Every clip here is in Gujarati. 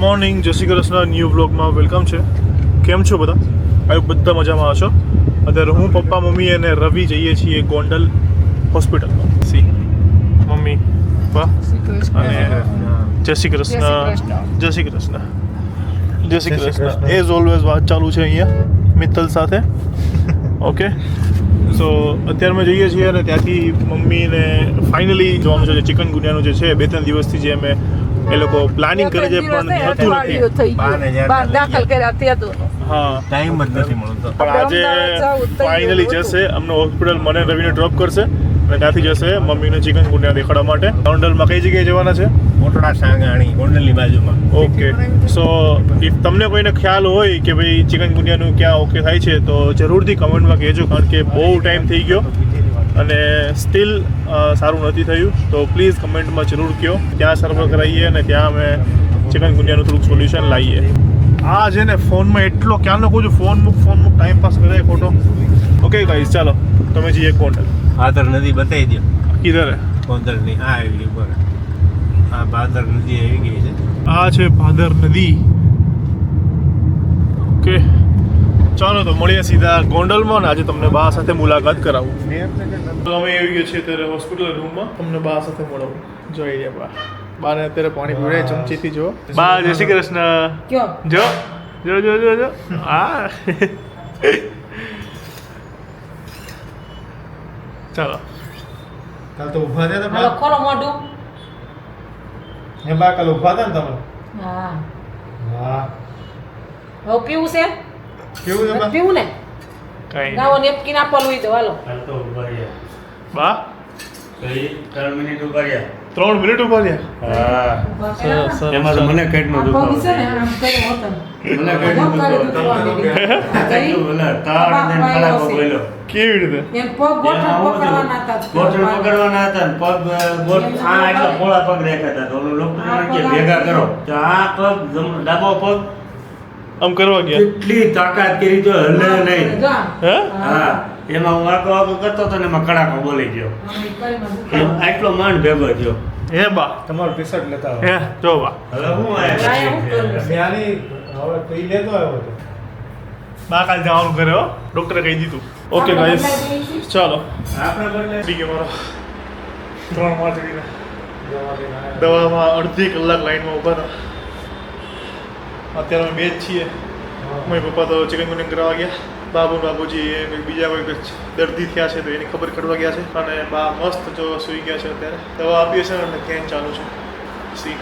મોર્નિંગ, જય શ્રી કૃષ્ણ. ન્યૂ વ્લોગમાં વેલકમ છે. કેમ છો બધા? આયુ બધા મજામાં હશો. અત્યારે હું, પપ્પા, મમ્મી અને રવિ જઈએ છીએ ગોંડલ હોસ્પિટલમાં. સી મમ્મી, પપ્પા અને જય શ્રી કૃષ્ણ. જય શ્રી કૃષ્ણ. જય શ્રી કૃષ્ણ. એઝ ઓલવેઝ વાત ચાલુ છે અહીંયા મિત્તલ સાથે. ઓકે, સો અત્યારે અમે જઈએ છીએ અને ત્યાંથી મમ્મીને ફાઇનલી જોવાનું છે. ચિકન ગુનિયાનું જે છે 2-3 દિવસથી જે અમે એ લોકો પ્લાનિંગ કરે છે પણ થતું નથી. દાખલ કર્યા તે હા, ટાઈમ જ નથી મળતો. પણ આજે ફાઇનલી જશે. અમને હોસ્પિટલ મને રવિને ડ્રોપ કરશે અને ત્યાંથી જશે મમ્મીને ચિકન ગુનિયા દેખાડવા માટે. ગોંડલમાં કઈ જગ્યાએ જવાના છે? મોટડા સાંગાણી ગોંડલની બાજુમાં. ઓકે, સો ઇફ તમને કોઈને ખ્યાલ હોય કે ભાઈ ચિકન ગુનિયાનું ક્યાં ઓકે થાય છે તો જરૂરથી કમેન્ટમાં કહેજો, કારણ કે બહુ ટાઈમ થઈ ગયો અને સ્ટીલ સારું નથી થયું. તો પ્લીઝ કમેન્ટમાં જરૂર કહો, ત્યાં સર્વર કરાવીએ અને ત્યાં અમે ચિકન ગુનિયાનું થોડુંક સોલ્યુશન લાવીએ. આ છે ને ફોનમાં એટલો ક્યાંનો કહું છું, ફોન મૂક ટાઈમ પાસ કરે ખોટો. ઓકે ગાઈઝ, ચાલો તમે જઈએ ગોંડલ. ભાદર નદી બતાવી દો. કિધર હે? ગોંડલની આ આવી ઉપર. આ ભાદર નદી આવી ગઈ છે. આ છે ભાદર નદી. ઓકે, ચાલો તો મળીએ સીધા ગોંડલમાં. આજે તમને બા સાથે મુલાકાત કરાવું. તો અમે આવી ગયા છીએ અત્યારે હોસ્પિટલ રૂમમાં. તમને બા સાથે મળાવું. જોઈ લે બાને અત્યારે પાણી પીવડે ચમચીથી. જો બા, જય શ્રી કૃષ્ણ. કયો જો જો જો જો જો હા. ચાલો કાલ તો ઊભા થયા હાલો હતા. ખોલો મોઢું. હે બા, કાલ ઊભા હતા ને તમે? હા, વાહ, હવે પીવું છે? કેવું છે બા? પીવું ને કઈ ગાવો નેપકીન આપવાનું હોય તો હાલો. કાલ તો ઉભા રહ્યા. બા 3 મિનિટ ઉભા રહ્યા. 3 મિનિટ ઉભા રહ્યા. હા, સરસ, સરસ. એમાં તો મને પેટનો આ દુખાવો પગ છે ને આમ કર્યો હોતો ને. મને પેટનો દુખાવો. કેટલું મને તાળ ને કલાકો બોલ્યો. કેવી રીતે? એમ પગ ગોઠણ પકડવાના હતા. ગોઠણ પકડવાના હતા ને પગ આ એટલા મોળા પગ રાખ્યા હતા. તો ઓલું ડોક્ટર કે ભેગા કરો. તો આ પગ ડાબો પગ આમ કરવા ગયા? કેટલી તાકાત કરી તો હલે નહીં. જો આમ. હે? હા, એમાં હું આખો કરતો હતો ને એમાં કડાકો બોલી ગયો. આમ ઈ કરીમાં દુખાવો. આટલો માંડ ભેગો થયો. હે બા? તમારું ટી-શર્ટ લેતા આવો. હે જો બા, હવે હું આ શું કરું? મેં આની હવે તો ઈ લેતો આવ્યો હતો. બા કાલ જવાનું કરે હો, ડોક્ટરે કહી દીધું. ઓકે ગાઈસ, ચાલો. આપણે બદલે થઈ ગયો મારો 3 માં ચડીને દવામાં અડધી કલાક લાઈનમાં ઊભા હતા. અત્યારે અમે બે જ છીએ. મમ્મી પપ્પા તો ચિકન ગુનિયા કરવા ગયા. બાબુજી એ કંઈક બીજા કોઈ દર્દી થયા છે તો એની ખબર કાઢવા ગયા છે. અને બા મસ્ત જો સૂઈ ગયા છે. અત્યારે દવા આપીએ છે અને કેન ચાલુ છે. સી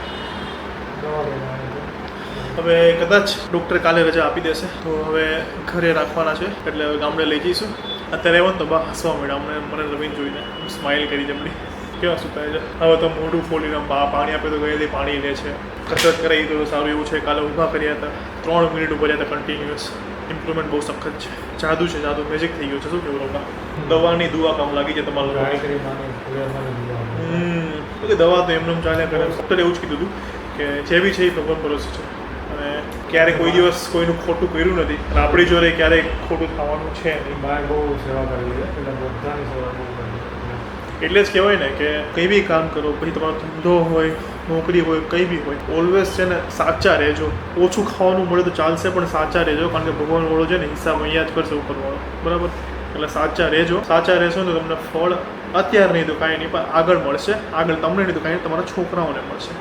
હવે કદાચ ડૉક્ટર કાલે રજા આપી દેશે તો હવે ઘરે રાખવાના છે, એટલે હવે ગામડે લઈ જઈશું. અત્યારે એવો ને તો બા હસવા મળ્યા મને રવિને જોઈને. સ્માઇલ કરી જમણી. કેવા શું થાય છે હવે તો મોઢું ફોડીને બા પાણી આપે તો ગયેલી પાણી લે છે. કસરત કરાવી તો સારું એવું છે. કાલે ઊભા કર્યા હતા 3 મિનિટ ઊભા રહ્યા હતા કન્ટિન્યુઅસ. ઇમ્પ્રુવમેન્ટ બહુ સખત છે. જાદુ છે, જાદુ મેજિક થઈ ગયું છે. શું કેવું લોકો? દવાની દુઆ કામ લાગી છે તમારા ટ્રાય લોકો. કરી માને દવા તો એમને ચાલ્યા કરે. ડૉક્ટરે એવું જ કીધું હતું કે જે બી છે એ ભગવાન ભરોસે છે અને ક્યારેય કોઈ દિવસ કોઈનું ખોટું કર્યું નથી અને આપણી જોડે ક્યારેય ખોટું થવાનું છે નહીં. બાય બહુ સેવા કરેલી છે એટલે બધાની સેવા બહુ કરેલી. એટલે જ કહેવાય ને કે કંઈ બી કામ કરો, પછી તમારો ધંધો હોય, નોકરી હોય, કંઈ બી હોય, ઓલવેઝ છે ને સાચા રહેજો. ઓછું ખાવાનું મળે તો ચાલશે પણ સાચા રહેજો, કારણ કે ભગવાન વાળો છે ને હિસાબ અહીંયા જ કરશે ઉપરવાળો. બરાબર? એટલે સાચા રહેજો. સાચા રહેશો ને તો તમને ફળ અત્યારે નહીં તો કાંઈ નહીં, પણ આગળ મળશે. આગળ તમને નહીં તો કાંઈ તમારા છોકરાઓને મળશે.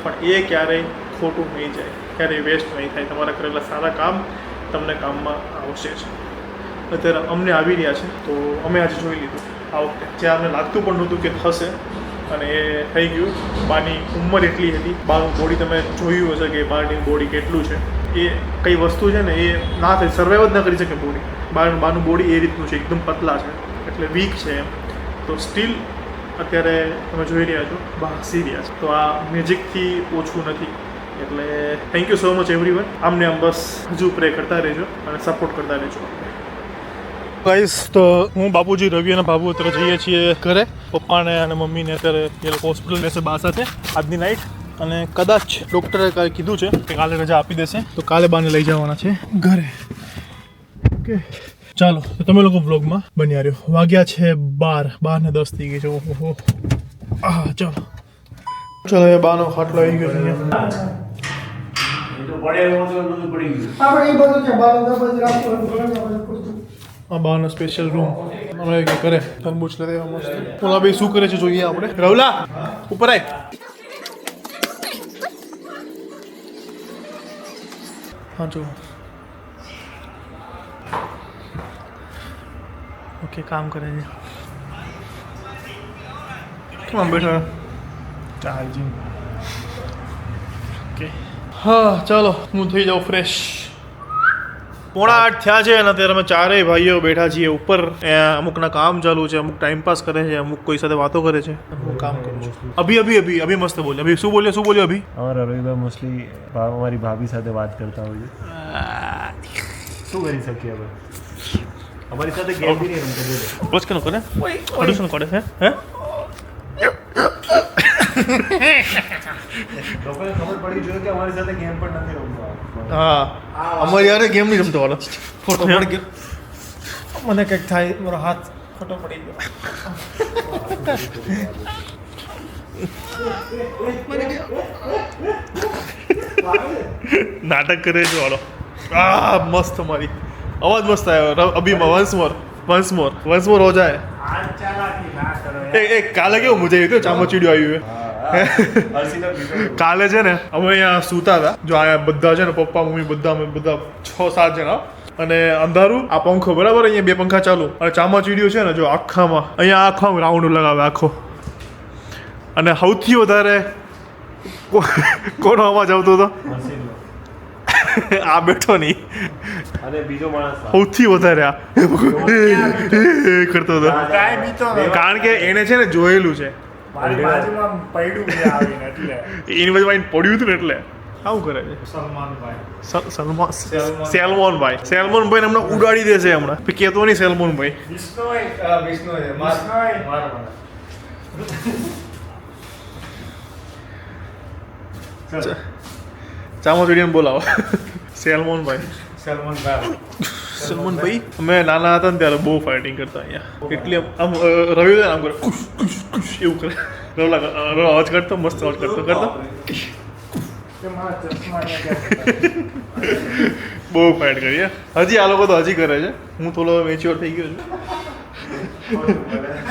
પણ એ ક્યારેય ખોટું નહીં જાય, ક્યારેય વેસ્ટ નહીં થાય. તમારા કરેલા સારા કામ તમને કામમાં આવશે જ. અત્યારે અમને આવી રહ્યા છે તો અમે આજે જોઈ લીધું આ વખતે, જે અમને લાગતું પણ નહોતું કે થશે અને એ થઈ ગયું. બાની ઉંમર એટલી હતી, બાનું બોડી તમે જોયું હશે કે બાની બોડી કેટલું છે. એ કઈ વસ્તુ છે ને એ ના થઈ, સર્વાઈવ જ ના કરી શકે બોડી. બાનું બોડી એ રીતનું છે, એકદમ પતલા છે, એટલે વીક છે એમ. તો સ્ટીલ અત્યારે તમે જોઈ રહ્યા છો બા હસી રહ્યા છે. તો આ મેજિકથી ઓછું નથી. એટલે thank you so much everyone. આમને આમ બસ હજુ પ્રે કરતા રહેજો અને સપોર્ટ કરતા રહેજો. ગાઈસ, તો હું, બાપુજી, રવિ અને બાબુ અત્યારે જઈએ છીએ ઘરે. પપ્પાને અને મમ્મીને અત્યારે એ લોકો હોસ્પિટલ રહેશે બા સાથે આજની નાઇટ. અને કદાચ ડૉક્ટરે કાંઈ કીધું છે કે કાલે રજા આપી દેશે તો કાલે બાને લઈ જવાના છે ઘરે. ઓકે, ચાલો તો તમે લોકો બ્લોગમાં બન્યા રહ્યો. વાગ્યા છે 12 ને 10 થઈ ગઈ છે. ઓહો, ચાલો ચાલો, બાનો ખાટલો આવી ગયો છે અહીંયા. એ તો પડે એવું તો બધું પડી ગયું. આપણે એ બધું કે બાર દબાઈ રાખવાનું ઘણા બધું પૂરતું. આ બહારનો સ્પેશિયલ રૂમ અમે કે કરે તરબૂચ લઈ આવ્યા મસ્ત. ઓલા ભાઈ શું કરે છે જોઈએ આપણે. રવલા ઉપર આય. હા જો ઓકે કામ કરે છે. કેમ બેઠા ચાર્જિંગ. ઓકે હા ચાલો હું થઈ જાઉં ફ્રેશ. 7:45 થયા છે અને અત્યારે અમે ચારેય ભાઈઓ બેઠા છીએ ઉપર. અમુકના કામ ચાલુ છે, અમુક ટાઈમ પાસ કરે છે, અમુક કોઈ સાથે વાતો કરે છે. હું કામ કરું છું. અભી મસ્ત બોલે. અભી શું બોલ્યો અભી? અમારા રવિભાઈ મોસ્ટલી અમારી ભાભી સાથે વાત કરતા હોય છે. શું કરી શકીએ હવે? અમારી સાથે ગેમ બી નહીં રમતા બોલો. બસ કેનો કરે અડુસન કરે છે હે? લોકોને ખબર પડી જોઈએ કે અમારી સાથે ગેમ પણ નથી રમતા. હા અમારી યાર ગેમ નહીં રમતો વાળો. ફોટો પડી ગયો. મને કંઈક થાય, મારો હાથ ફોટો પડી ગયો. નાટક કરે છે વાળો. મસ્ત મારી અવાજ મસ્ત આવ્યો. અભીમાં વન્સ મોર હો જાય. કાલે કેવું મજા આવી હતી. ચામચીડિયું આવ્યું કાલે છે ને અમે અહીંયા સૂતા હતા. જો આ બધા છે ને પપ્પા મમ્મી બધા 6-7 જણા અને અંધારું. આ પંખો બરાબર અહીંયા 2 પંખા ચાલુ અને ચામાચીડિયું છે ને જો આખામાં અહીંયા આખામાં રાઉન્ડ લગાવે આખો. અને સૌથી વધારે કોનો અવાજ આવતો હતો? આ બેઠો નહીં અને બીજો માણસ સૌથી વધારે આ કરતો હતો. કારણ કે એને છે ને જોયેલું છે. મારી બાજુમાં પડ્યું છે આવીને એટલે એની બાજુમાં આવીને પડ્યું હતું ને એટલે આવું કરે છે. સેલમોનભાઈ હમણાં ઉડાડી દેશે. હમણાં કહેતો નહીં સેલમોનભાઈ. ચામચીડિયાને બોલાવો. સલમાનભાઈ અમે નાના હતા ને ત્યારે બહુ ફાઇટિંગ કરતા અહીંયા. કેટલી આમ રવિ આમ કરે ખુશ એવું કરે. રવલા અવાજ કરતો મસ્ત અવાજ કરતો બહુ ફાઇટ કરીએ. હજી આ લોકો તો હજી કરે છે. હું થોડો મેચ્યોર થઈ ગયો છું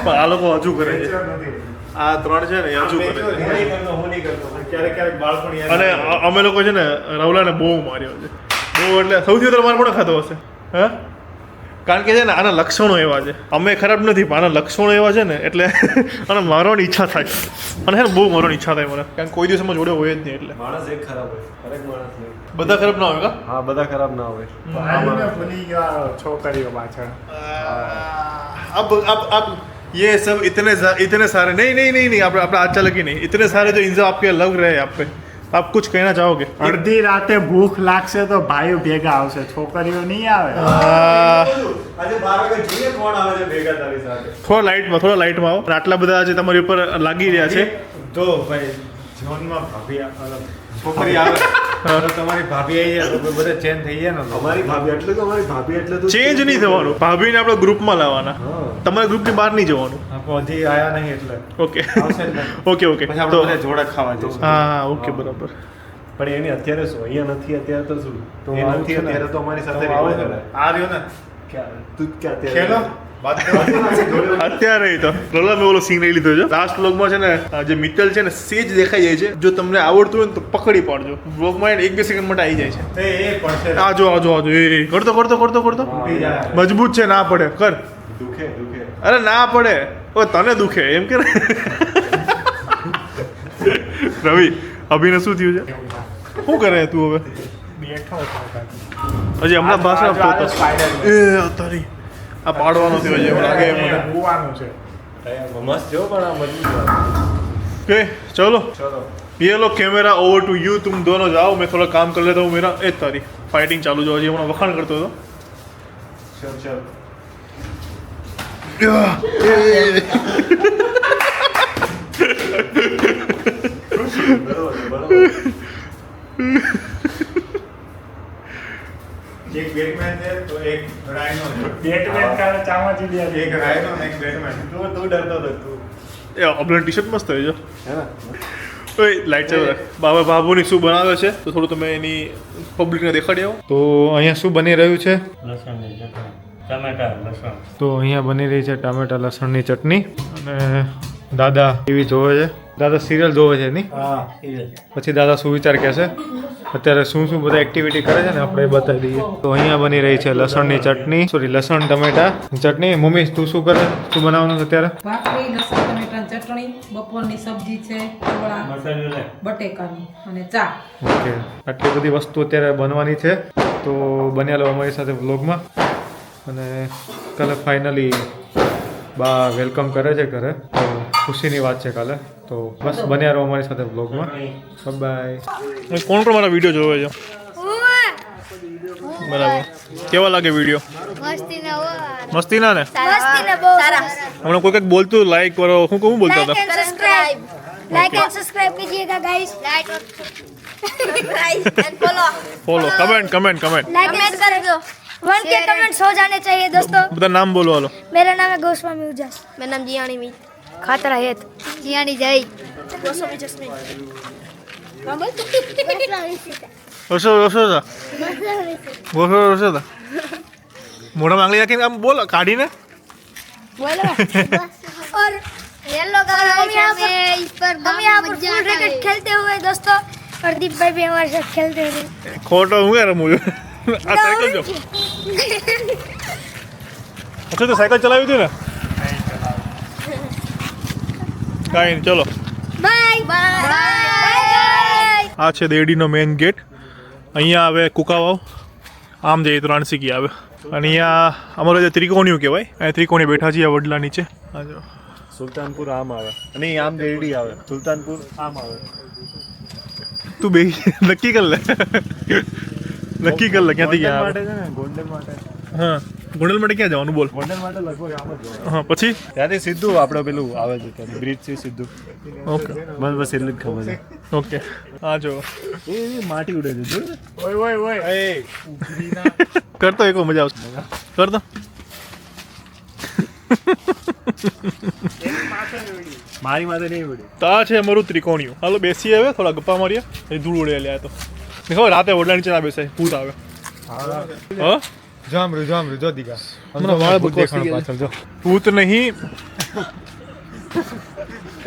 પણ આ લોકો હજુ કરે છે. આ 3 છે ને એ હજુ કરે છે. અને અમે લોકો છે ને રવલાને બહુ માર્યો છે. બહુ એટલે સૌથી વધારે માર કોને ખાતો હશે? હા કારણ કે છે ને આના લક્ષણો એવા છે. અમે ખરાબ નથી પણ આના લક્ષણો એવા છે ને એટલે અને મારવાની ઈચ્છા થાય. અને છે ને બહુ મારવાની ઈચ્છા થાય મને. કારણ કે કોઈ દિવસ અમે જોડે હોય જ નહીં. એટલે માણસ એક ખરાબ હોય, દરેક માણસ નહીં. બધા ખરાબ ના હોય કા? હા બધા ખરાબ ના હોય. ભૂલી ગયા છોકરીઓ પાછળ. अब ये सब इतने सारे नहीं आप अच्छा लगी नहीं. इतने सारे जो इंसान आपके लग रहे हैं आप पे, आप कुछ कहना चाहोगे? અડધી રાતે ભૂખ લાગશે તો ભાઈઓ ભેગા આવશે, છોકરીઓ નહીં આવે. આજે 12 વાગે જોઈએ કોણ આવે છે ભેગા તારી સાથે. થોડા લાઇટમાં આવો. આટલા બધા આજે તમારી ઉપર લાગી રહ્યા છે. તો ભાઈ જીવનમાં ભાભી છોકરી આવે તો તમારી ભાભી આવી જાય તો બધા ચેન્જ થઈ જાય ને. અમારી ભાભી એટલે તો અમારી ભાભી એટલે તો ચેન્જ નહીં થવાનું. ભાભીને આપણે ગ્રુપમાં લાવવાના. તમારા ગ્રુપની બહાર નહીં જવાનું. હજી આયા નહીં એટલે ઓકે આવશે જ ને. ઓકે પછી આપણે બધા જોડે ખાવા જઈશું. હા ઓકે બરાબર. પણ એની અત્યારે શું અહીંયા નથી અત્યારે તો શું તો એ આવું નથી છે ને. અત્યારે તો અમારી સાથે તો આવો રહેવા ને. કરે. આ રહ્યો ને તું ક્યાં ખેલો અત્યારે વાત કરવા. અત્યારે તો રોલા મેં ઓલો સીન લઈ લીધો છે. લાસ્ટ વ્લોગમાં છે ને જે મિત્તલ છે ને સેજ દેખાઈ જાય છે. જો તમને આવડતું હોય ને તો પકડી પાડજો. વ્લોગમાં 1-2 સેકન્ડ માટે આવી જાય છે. એ પડશે. આજો એ કરતો તૂટી જાય. મજબૂત છે. ના પડે કર. દુખે અરે ના પડે. ઓ તને દુખે એમ કે રવિ અભિને શું થયું છે? શું કરે તું હવે? બેઠો હતો. હજી હમણાં ભાષા આ પોતો સ્પાઈડર એ તારી આ પાડવાનો થયો છે એવું લાગે મને. હોવાનું છે. મસ્ત જો પણ આ મજબૂત વાત. ओके चलो ચલો ये लो कैमरा ओवर टू यू. तुम दोनों जाओ, मैं थोड़ा काम कर लेता हूँ. मेरा ए तारी फाइटिंग चालू जो हमारा वखाण करते हो ચલ બરોબર એક બેટમેન છે તો એક રાઇનો છે. બેટમેન કાલે ચામાચીડિયા એક રાઇનો ને એક બેટમેન. તું ડરતો હતો તું એ આપણે ટી શર્ટ મસ્ત હોય છે. હે ને ઓય લાઈટ ચાલુ રાખ. બાબા બાબુની શું બનાવે છે તો થોડું તમે એની પબ્લિકને દેખાડી આવો. તો અહીંયા શું બની રહ્યું છે? લસણની ચટણી ટમેટા લસણ. તો અહીંયા બની રહી છે ટામેટા લસણની ચટણી અને દાદા ટીવી જોવે છે. દાદા સિરિયલ જોવે છે નહીં? હા પછી દાદા શું વિચાર કહેશે અત્યારે શું શું બધા એક્ટિવિટી કરે છે ને આપણે એ બતાવી દઈએ. તો અહીંયા બની રહી છે લસણની ચટણી, સોરી લસણ ટમેટા ચટણી. મમ્મી તું શું કરે, શું બનાવવાનું છે અત્યારે? ભાખરી લસણ ટમેટાની ચટણી, બપોરની સબ્જી છે, ચોળા મસાલો લે. બટેકાની અને ચા. ઓકે, આટલી બધી વસ્તુ અત્યારે બનવાની છે. તો બન્યા લો અમારી સાથે વ્લોગમાં. અને કાલે ફાઇનલી બા વેલકમ કરે છે ઘરે, તો ખુશીની વાત છે કાલે. તો બસ બન્યા રહો અમારી સાથે વ્લોગમાં. બાય. કોણ કોણ મારા વિડીયો જોવે છે? બરાબર. કેવા લાગે વિડીયો? મસ્તીના ને? હમણાં કોઈ કંઈક બોલતું લાઈક કરો, હું કહું બોલતા હતા? लाइक एंड सब्सक्राइब कीजिएगा guys like and follow, comment comment comment like कर दो 1K कमेंट्स हो जाने चाहिए दोस्तों। બધા નામ બોલો હાલો. मेरा नाम है गोस्वामी उजास। मेरा नाम जियानी मी खातरा है जियानी जय गोस्वामी जस्मीन ઓછો ઓછો હતા ઓછો હતા મોઢા માંગલી રાખીને આમ બોલો કાઢીને. बोलो और हेलो गाइस हम यहाँ पर फुल रैकेट खेलते हुए दोस्तों प्रदीप भाई भी हमारे साथ खेलते हुए ખોટો હું યાર રમું છું. આ સાયકલ જો ઓકે તો સાયકલ ચલાવી હતી ને? કાંઈ નહીં, ચલો. बाय बाय આ છે દેડીનો મેઇન ગેટ. અહીંયા આવે કુકાવાવ, આમ જઈએ તો રાણસીકી આવે. અને અહીંયા અમારો જે ત્રિકોણીયું કહેવાય, અહીંયા ત્રિકોણી બેઠા છીએ આ વડલા નીચે. આ જો સુલતાનપુર આમ આવે અને આમ દેરડી આવે. સુલતાનપુર આમ આવે. તું બે નક્કી કર લે, નક્કી કર લે ક્યાંથી ક્યાં માટે આવે. છે ને ગોંડલ માટે. હા, ગોંડલ માટે ક્યાં જવાનું બોલ? ગોંડલ માટે લગભગ આમ જ હોય. હા, પછી ત્યાંથી સીધું આપણે પેલું આવે છે ત્યાં બ્રિજ છે સીધું. ઓકે મને બસ એટલું જ ખબર છે. ઓકે. હા જો એ માટી ઉડે છે જોયું? ઓય ઓય ઓય એ કરતો એક મજા આવશે. કરતો મારી માથે નહીં ઉડે. તો આ છે અમારું ત્રિકોણીયું. હાલો બેસીએ હવે, થોડા ગપ્પા મારીએ. એ ધૂળ ઉડે લ્યા તો ખબર રાતે ઓરડા નીચે ના બેસાય, ભૂત આવે. હા જામરું જો દીકા હમણાં વાળ બકવાસ થઈ ગયા છે. ભૂત નહીં,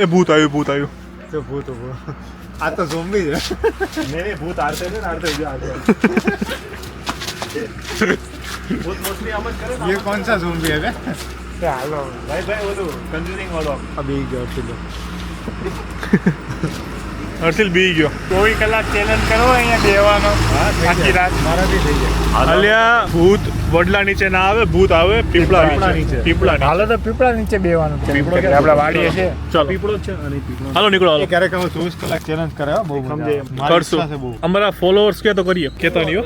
એ ભૂત આવ્યું. તો ભૂત આ તો ઝોમ્બી છે. નહીં ભૂત આરતે છે ને આરતે જો આરતે. ભૂત મોસ્ટલી આમ જ કરે ને. ये कौन सा ઝોમ્બી है હાલો ભાઈ ઓલું કન્ફ્યુઝિંગ વાળો. अभी गया किलो હર્ષિલ બી ગયો. 24 કલાક ચેલેન્જ કરો અહીંયા બેવાનો આખી રાત મારા બી થઈ જાય. અલ્યા ભૂત વડલા નીચે ના આવે, ભૂત આવે પીપળા નીચે. પીપળા નીચે. હાલો તો પીપળા નીચે બેવાનું પીપળો છે આપણા વાડીએ છે. ચાલો પીપળો જ છે અને પીપળો. હાલો નીકળો હાલો. ક્યારેક અમે 24 કલાક ચેલેન્જ કરે હો, બહુ મજા આવે. મારી કરશું. ઈચ્છા છે બહુ. અમારા ફોલોઅર્સ કે તો કરીએ, કેતા નહીં હો.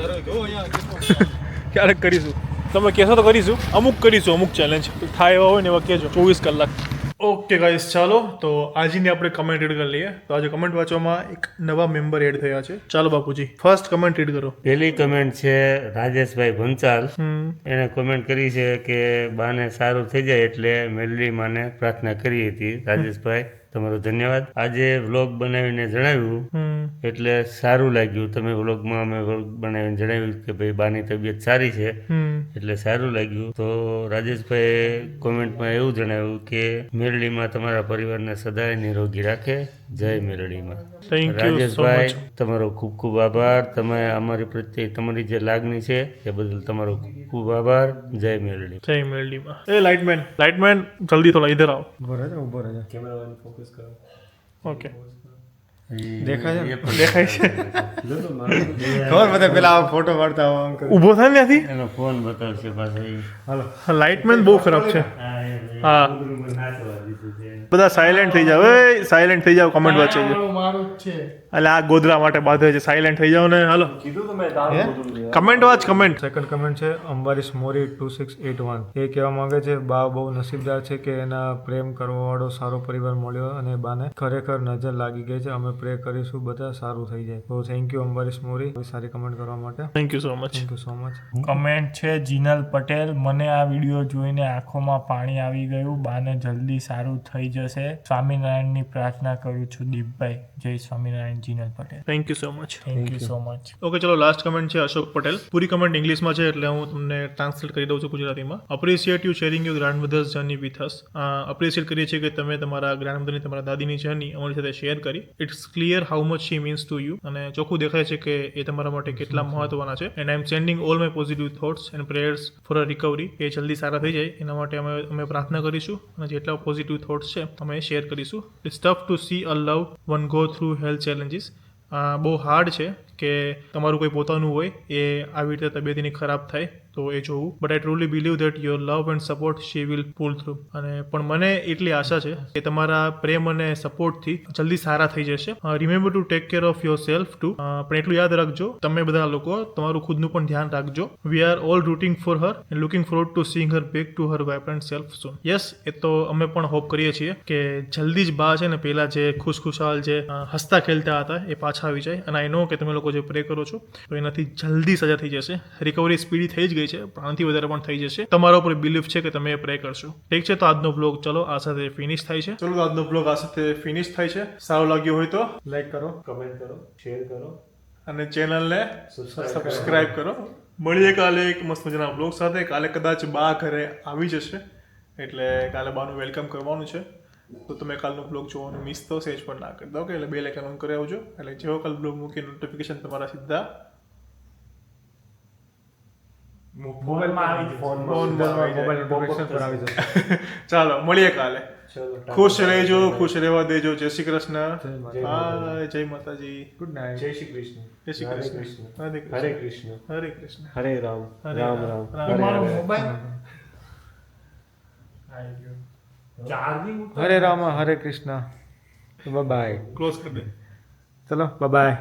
ક્યારેક કરીશું, તમે કહેશો તો કરીશું. અમુક કરીશું, અમુક ચેલેન્જ થાય એવા હોય ને એવા કહેજો. 24 કલાક. ઓકે ગાઈસ, ચાલો તો આજની આપણે કમેન્ટ રીડ કરી લઈએ. તો આજે કમેન્ટ વાંચવામાં એક નવા મેમ્બર એડ થયા છે. ચાલો બાપુજી, ફર્સ્ટ કમેન્ટ રીડ કરો. પહેલી કમેન્ટ છે રાજેશભાઈ ભંચાલ. હમ એને કોમેન્ટ કરી છે કે બાને સારું થઈ જાય એટલે મેલડી માને પ્રાર્થના કરી હતી. રાજેશભાઈ તમારો ધન્યવાદ. આજે વ્લોગ બનાવીને જણાવ્યું હમ એટલે સારું લાગ્યું. તમે વ્લોગમાં અમે વ્લોગ બનાવીને જણાવ્યું કે ભાઈ બાની તબિયત સારી છે હમ એટલે સારું લાગ્યું. તો રાજેશભાઈએ કોમેન્ટમાં એવું જણાવ્યું કે મેલડીમાં તમારા પરિવારને સદાય નિરોગી રાખે. જય મેલડીમાં. Thank you so Rajeshbhai much. તમારો ખૂબ ખૂબ આભાર. તમે અમારી પ્રત્યે તમારી જે લાગણી છે એ બદલ તમારો ખૂબ ખૂબ આભાર. જય મેલડી. જય મેલડીમાં. એ લાઇટમેન જલ્દી થોડા ઇધર આવો. ઉભો રહે ઓકે, દેખાય છે ને? દેખાય છે. ખબર બધા પેલા આ ફોટો પાડતા આવો આમ કરે. ઊભો થાય ને ત્યાંથી. એનો ફોન બતાવશે પાછા. લાઇટમેન બહુ ખરાબ છે. હા, બધા સાયલેન્ટ થઈ જાવ. સાયલેન્ટ થઈ જાવ, કમેન્ટ વાંચે છે. એટલે આ ગોધરા માટે બાંધે છે. સાયલેન્ટ થઈ જાવ ને. હાલો કમેન્ટ વાંચ. કમેન્ટ સેકન્ડ કમેન્ટ છે અંબારીશ મોરી 2681. એ કહેવા માંગે છે બા બહુ નસીબદાર છે કે એના પ્રેમ કરવા વાળો સારો પરિવાર મળ્યો અને બાને ખરેખર નજર લાગી ગઈ છે. અમે પ્રે કરીશું બધા સારું થઈ જાય. તો થેન્ક યુ અંબારીશ મોરી સારી કમેન્ટ કરવા માટે. Thank you so much. Thank you so much. Comment છે જીનલ પટેલ. મને આ વિડીયો જોઈને આંખોમાં પાણી આવી ગયું. બાને જલ્દી સારું થઈ જશે. સ્વામિનારાયણની પ્રાર્થના કરું છું દીપભાઈ. જય Swaminarayan Jinal Patel. Thank you so much. Thank you so much. Okay, ચલો લાસ્ટ કમેન્ટ છે અશોક પટેલ. પૂરી કમેન્ટ ઇંગ્લિશમાં છે એટલે હું તમને ટ્રાન્સલેટ કરી દઉં છું ગુજરાતીમાં. Appreciate you sharing your grandmother's journey with us. Appreciate કરીએ છીએ કે તમે તમારા ગ્રાન્ડમધરની, તમારા દાદીની જર્ની અમારી સાથે શેર કરી. It's clear how much she means to you. અને ચોખ્ખું દેખાય છે કે એ તમારા માટે કેટલા મહત્વના છે. And I am sending all my positive thoughts and prayers for a recovery. એ જલ્દી સારા થઈ જાય એના માટે અમે પ્રાર્થના કરીશું અને જેટલા પોઝિટિવ થોટ્સ છે અમે શેર કરીશું. It's tough to see a love one go through health challenges. બહુ હાર્ડ છે કે તમારું કોઈ પોતાનું હોય એ આવી રીતે તબિયતની ખરાબ થાય તો એ જોવું. But I truly believe that your love and support she will pull through. અને પણ મને એટલી આશા છે કે તમારા પ્રેમ અને સપોર્ટથી જલ્દી સારા થઈ જશે. Remember to take care of your self two. પણ એટલું યાદ રાખજો, તમે બધા લોકો તમારું ખુદનું પણ ધ્યાન રાખજો. We are all rooting for her and looking forward to seeing her back to her vibrant self soon. Yes, એ તો અમે પણ હોપ કરીએ છીએ કે જલ્દી જ બા છે ને પહેલા જે ખુશખુશાલ જે હસતા ખેલતા હતા એ પાછા આવી જાય. અને આઈ નો કે તમે લોકો જે પ્રે કરો છો તો એનાથી જલ્દી સજા થઈ જશે. રિકવરી સ્પીડી થઈ જ ગઈ છે પણ આનાથી વધારે પણ થઈ જશે. તમારા ઉપર બિલીફ છે કે તમે પ્રે કરશો. ઠીક છે, તો આજનો બ્લોગ ચલો આ સાથે ફિનિશ થાય છે. ચલો, આજનો બ્લોગ આ સાથે ફિનિશ થાય છે. સારો લાગ્યો હોય તો લાઈક કરો. કમેન્ટ કરો, શેર કરો અને ચેનલને સબસ્ક્રાઇબ કરો. મળીએ કાલે એક મસ્ત મજાના બ્લોગ સાથે. કાલે કદાચ બા ઘરે આવી જશે એટલે કાલે બાનું વેલકમ કરવાનું છે. તો તમે કાલનો બ્લોગ જોવાનું મિસ તો સેજ પણ ના કરી દો. કે એટલે બેલ આઇકન ઓન કરી આવજો એટલે જેવો કાલ બ્લોગ મૂકી નોટિફિકેશન તમારા સીધા મોબાઈલમાં આવી જશે. મોબાઈલ નોટિફિકેશન પર આવી જશે. ચાલો, મળીએ કાલે. ચલો, ખુશ રહેજો, ખુશ રહેવા દેજો. જય શ્રી કૃષ્ણ. હા, જય માતાજી. Good night. જય શ્રી કૃષ્ણ. જય શ્રી હરે કૃષ્ણ. કૃષ્ણ. હરે હરે કૃષ્ણ. કૃષ્ણ. હરે કૃષ્ણ. હરે રામ. હરે રામ રામ. રામ. રામ હરે રામ. હરે. Charging Hare Ram Hare Krishna. By. Close કરી દે. ચલો બાય.